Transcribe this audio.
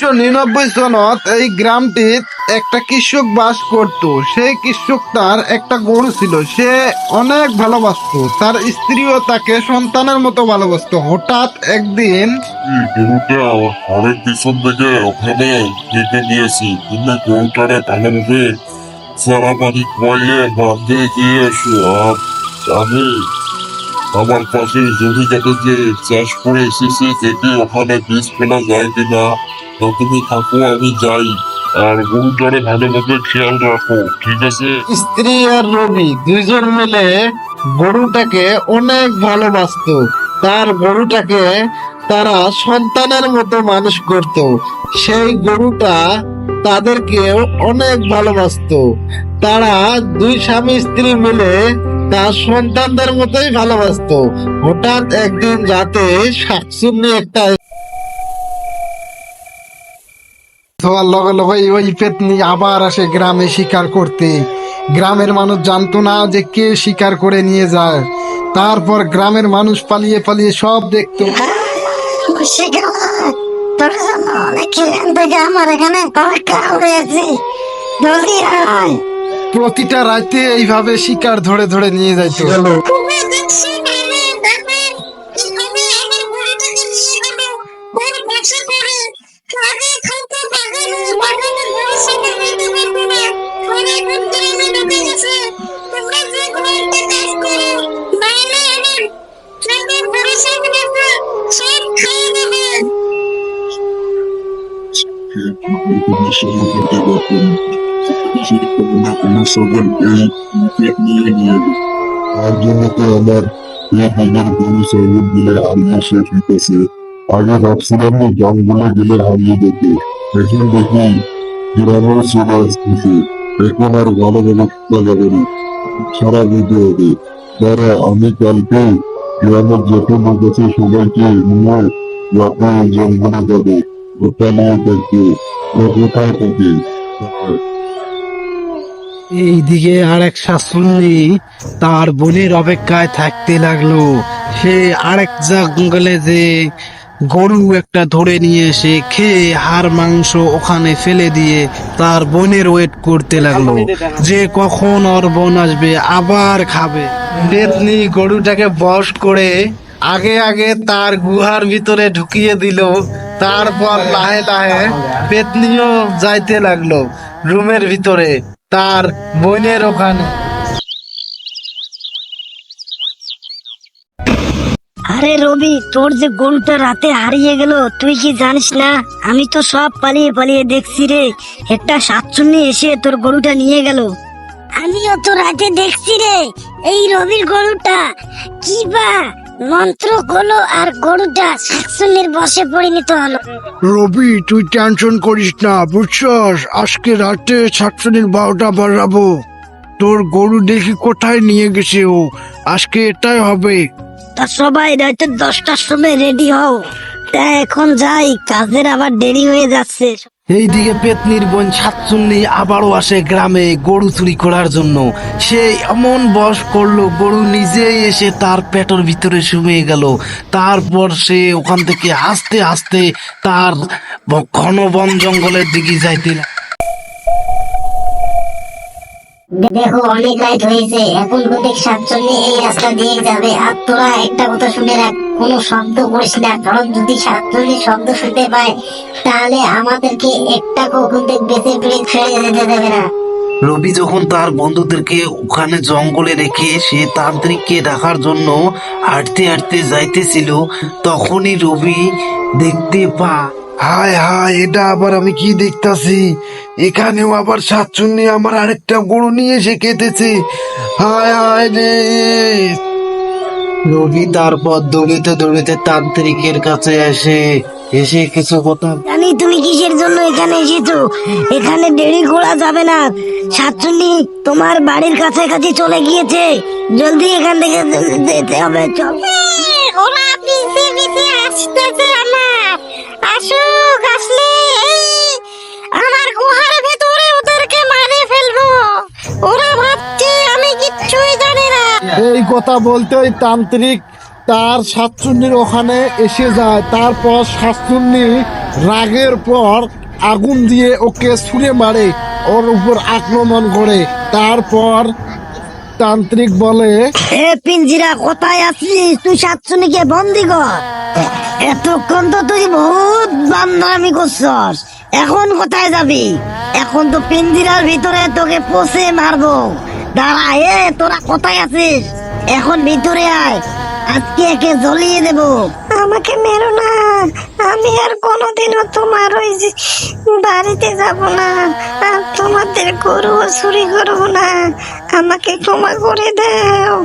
1999 সনত এই গ্রামটিত একটা কৃষক বাস করত। সেই কৃষক তার একটা গরু ছিল, সে অনেক ভালোবাসতো, তার স্ত্রীও তাকে সন্তানের মতো ভালোবাসতো। হঠাৎ একদিন গরুটা অনেক পিছন থেকে ওখানে রেখে দিয়েছি, কিন্তু গরুটারে ভালোভাবে সারা পানি খাইয়ে বাঁধে দিয়ে এসো। আর আমি আমার পাশে জমিটাতে যে চাষ করে এসেছি দেখি ওখানে বীজ ফেলা যায় কিনা। তো তুমি থাকো, আমি যাই। আর গরুটারে ভালোভাবে খেয়াল রাখো, ঠিক আছে? স্ত্রী আর রবি দুইজন মিলে গরুটাকে অনেক ভালোবাসতো। তার গরুটাকে তারা সন্তানের মতো মানুষ করত। সেই গরুটা তাদেরকেও অনেক ভালোবাসতো। তারা দুই স্বামী স্ত্রী মিলে তার সন্তানদের মতোই ভালোবাসতো। হঠাৎ একদিন রাতে শাকচুন্নি একটা হওয়ার লগে লগে ওই পেতনি আবার আসে গ্রামে শিকার করতে। গ্রামের মানুষ জানতো না যে কে শিকার করে নিয়ে যায়। তারপর গ্রামের মানুষ পালিয়ে পালিয়ে সব দেখতো। আমার এখানে প্রতিটা রাতে এইভাবে শিকার ধরে ধরে নিয়ে যাইতো। তার জন্য তো আমার এই হাজার গরু ছাগল গুলো হারিয়ে শেষ হইতেছে। আগে ভাবছিলাম না জঙ্গলে গেলে হারিয়ে যেতে, এখন দেখি গ্রামে চলে আসতেছে। এখন আর ভালোভাবে থাকা যাবে না, সারা যেতে হবে। তারা আমি কালকে গ্রামের যত লোক আছে সবাইকে নিয়ে রাতে জঙ্গলে যাবো। ওটা নিয়ে দেখবো ও কোথায় থাকে। এইদিকে আরেক শাশুড়ি তার বোনের অপেক্ষায় থাকতে লাগলো। সে আরেক জঙ্গলে যে গরু একটা ধরে নিয়ে এসে খেয়ে হাড় মাংস ওখানে ফেলে দিয়ে তার বোনের ওয়েট করতে লাগলো যে কখন ওর বোন আসবে আবার খাবে। পেতনি গরুটাকে বশ করে আগে আগে তার গুহার ভিতরে ঢুকিয়ে দিল। তারপর লাহে লাহে পেতনিও যাইতে লাগলো রুমের ভিতরে তার বোনের ওখানে। আরে রবি, তোর যে গরুটা রাতে হারিয়ে গেল তুই কি জানিস না? আমি তো সব পালিয়ে পালিয়ে দেখছি রে। একটা শাকচুন্নি এসে তোর গরুটা নিয়ে গেল। আমিও তো রাতে দেখছি রে, এই রবির গরুটা কি বা মন্ত্র হলো আর গরুটা শাকচুন্নির বশে পরিণত হলো। রবি, তুই টেনশন করিস না, বুঝছস? আজকে রাতে শাকচুনির 12টা বাজাবো। তোর গরু দেখি কোথায় নিয়ে গেছে ও। আজকে এটাই হবে। তা সবাই রাতে 10টার সময় রেডি হও। তা এখন যাই, কাজের আবার দেরি হয়ে যাচ্ছে। এইদিকে পেতনির বোন শাকচুন্নি আবারও আসে গ্রামে গরু চুরি করার জন্য। সে এমন বশ করলো গরু নিজেই এসে তার পেটের ভিতরে শুয়ে গেল। তারপর সে ওখান থেকে আস্তে আস্তে তার ঘন বন জঙ্গলের দিকে যাইতে দেখো অনেক রাত হয়েছে, এখন প্রত্যেক শাকচুন্নি এই রাস্তা দিয়ে যাবে। আর তোরা একটা কথা শুনে রাখ, কোনো শব্দ করিস না, কারণ যদি শাকচুন্নি শব্দ শুনতে পায় তাহলে আমাদেরকে একটা কখন বেঁচে ফিরে যেতে দেবে না। রবি যখন তার বন্ধুদেরকে ওখানে জঙ্গলে রেখে সে তান্ত্রিককে ডাকার জন্য হাঁটতে হাঁটতে যাইতেছিল, তখনই রবি দেখতে হায় হায়, এটা আবার আমি কি দেখতাছি? এখানেও আবার শাকচুন্নি আমার আরেকটা গরু নিয়ে এসে কেটেছে। হায় হায় রে! রবি তারপর দৌড়িতে দৌড়িতে তান্ত্রিকের কাছে এসে কিছু কথা। জানি তুমি কিসের জন্য এখানে এসেছো। এখানে দেরি করা যাবে না। শাকচুন্নি তোমার বাড়ির কাছাকাছি চলে গিয়েছে, জলদি এখান থেকে যেতে হবে। চল, ওরা পিছে পিছে আসতেছে আমার। আসুক, আসলে আমার গুহার ভেতরে ওদেরকে মারে ফেলবো। ওরা ভাবছে আমি কিচ্ছুই জানি না। এই কথা বলতেই তান্ত্রিক তার শাকচুন্নির ওখানে এসে যায়। তারপর শাকচুন্নি রাগের পর আগুন দিয়ে ওকে ছুঁড়ে মারে, ওর উপর আক্রমণ করে। তারপর তান্ত্রিক বলে, এ পিঞ্জিরা কোথায় আছিস? তুই সাতচুনিকে বন্দি কর। এতক্ষণ তো তুই বহুত বান্দামি করছস, এখন কোথায় যাবি? এখন তো পিঞ্জিরার ভিতরে তোকে পোষে মারবো। দাঁড়া, তোরা কোথায় আছিস? এখন ভিতরে আয়, আজকে একে জ্বলিয়ে দেব। আমাকে মেরো না, আমি আর কোনোদিনও তোমার ওই যে বাড়িতে যাব না, আর তোমাদের গরু চুরি করবো না। আমাকে ক্ষমা করে দাও।